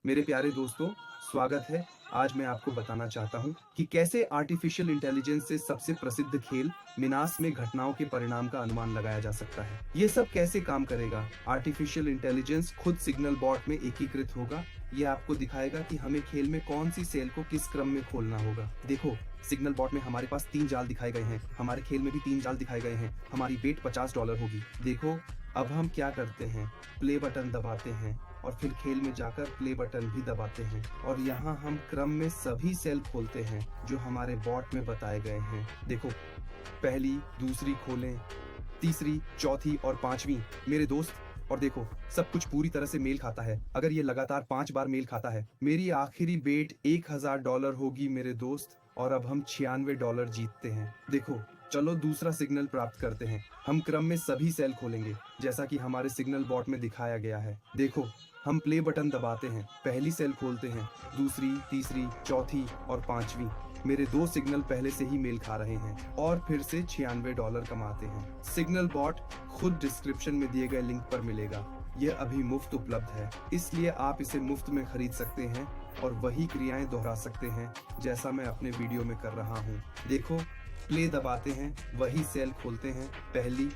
मेरे प्यारे दोस्तों, स्वागत है। आज मैं आपको बताना चाहता हूँ कि कैसे आर्टिफिशियल इंटेलिजेंस से सबसे प्रसिद्ध खेल मिनास में घटनाओं के परिणाम का अनुमान लगाया जा सकता है। ये सब कैसे काम करेगा? आर्टिफिशियल इंटेलिजेंस खुद सिग्नल बॉट में एकीकृत होगा। ये आपको दिखाएगा कि हमें खेल में कौन सी सेल को किस क्रम में खोलना होगा। देखो, सिग्नल बॉट में हमारे पास 3 जाल दिखाए गए हैं। हमारे खेल में भी 3 जाल दिखाए गए हैं। हमारी बेट $50 होगी। देखो, अब हम क्या करते हैं, प्ले बटन दबाते हैं और फिर खेल में जाकर प्ले बटन भी दबाते हैं और यहाँ हम क्रम में सभी सेल खोलते हैं जो हमारे बॉट में बताए गए हैं। देखो, पहली, दूसरी खोलें, तीसरी, चौथी और पांचवी मेरे दोस्त। और देखो, सब कुछ पूरी तरह से मेल खाता है। अगर ये लगातार 5 बार मेल खाता है, मेरी आखिरी बेट $1000 होगी मेरे दोस्त। और अब हम $96 जीतते हैं। देखो, चलो दूसरा सिग्नल प्राप्त करते हैं। हम क्रम में सभी सेल खोलेंगे जैसा कि हमारे सिग्नल बॉट में दिखाया गया है। देखो, हम प्ले बटन दबाते हैं, पहली सेल खोलते हैं, दूसरी, तीसरी, चौथी और पांचवी। मेरे 2 सिग्नल पहले से ही मेल खा रहे हैं और फिर से $96 कमाते हैं। सिग्नल बॉट खुद डिस्क्रिप्शन में दिए गए लिंक पर मिलेगा। यह अभी मुफ्त उपलब्ध है, इसलिए आप इसे मुफ्त में खरीद सकते हैं और वही क्रियाएं दोहरा सकते हैं जैसा मैं अपने वीडियो में कर रहा हूँ। देखो, प्ले दबाते हैं, वही सेल खोलते हैं, पहली,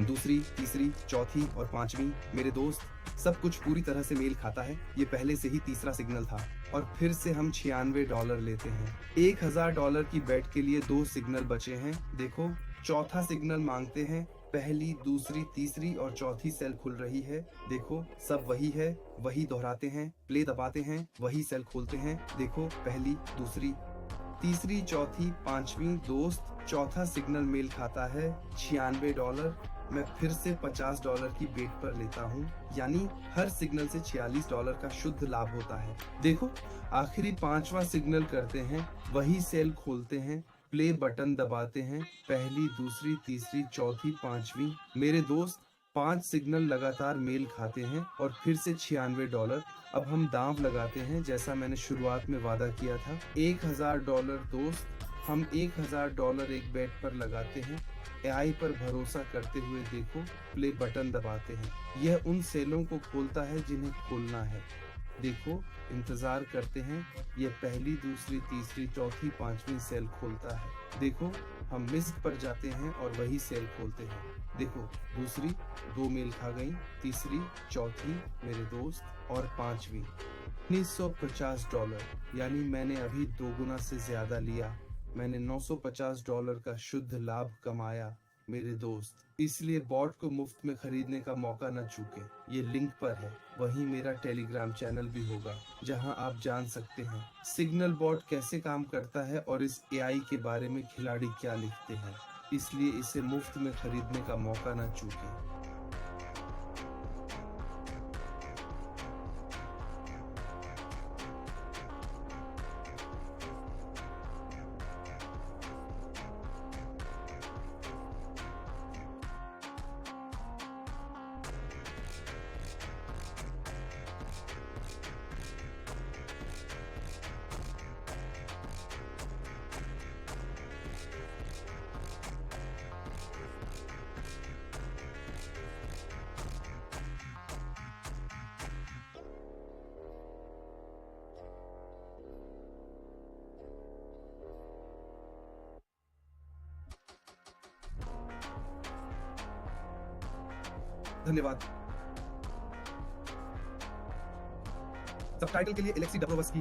दूसरी, तीसरी, चौथी और पांचवी। मेरे दोस्त, सब कुछ पूरी तरह से मेल खाता है। ये पहले से ही तीसरा सिग्नल था और फिर से हम $96 लेते हैं। $1000 की बेट के लिए 2 सिग्नल बचे हैं। देखो, चौथा सिग्नल मांगते हैं, पहली, दूसरी, तीसरी और चौथी सेल खुल रही है। देखो, सब वही है, वही दोहराते हैं, प्ले दबाते हैं, वही सेल खोलते हैं। देखो, पहली, दूसरी, तीसरी, चौथी, पांचवी। दोस्त, चौथा सिग्नल मेल खाता है, $96। मैं फिर से $50 की बेट पर लेता हूँ, यानी हर सिग्नल से $46 का शुद्ध लाभ होता है। देखो, आखिरी 5वां सिग्नल करते हैं, वही सेल खोलते हैं, प्ले बटन दबाते हैं, पहली, दूसरी, तीसरी, चौथी, पांचवी। मेरे दोस्त, 5 सिग्नल लगातार मेल खाते हैं और फिर से $96। अब हम दांव लगाते हैं जैसा मैंने शुरुआत में वादा किया था, $1000। दोस्त, हम $1000 एक बेट पर लगाते हैं। एआई पर भरोसा करते हुए देखो, प्ले बटन दबाते हैं। यह उन सेलों को खोलता है जिन्हें खोलना है। देखो, इंतजार करते हैं, यह पहली, दूसरी, तीसरी, चौथी, पांचवी सेल खोलता है। देखो, हम मिस्क पर जाते हैं और वही सेल खोलते हैं। देखो, दूसरी, 2 मेल खा गई, तीसरी, चौथी मेरे दोस्त और पांचवी। $1950, यानी मैंने अभी 2 गुना से ज्यादा लिया। मैंने $950 का शुद्ध लाभ कमाया मेरे दोस्त। इसलिए बॉट को मुफ्त में खरीदने का मौका न चूके। ये लिंक पर है। वहीं मेरा टेलीग्राम चैनल भी होगा जहां आप जान सकते हैं सिग्नल बॉट कैसे काम करता है और इस एआई के बारे में खिलाड़ी क्या लिखते हैं। इसलिए इसे मुफ्त में खरीदने का मौका न चूके। धन्यवाद। सबटाइटल के लिए एलेक्सी डब्रोवस्की।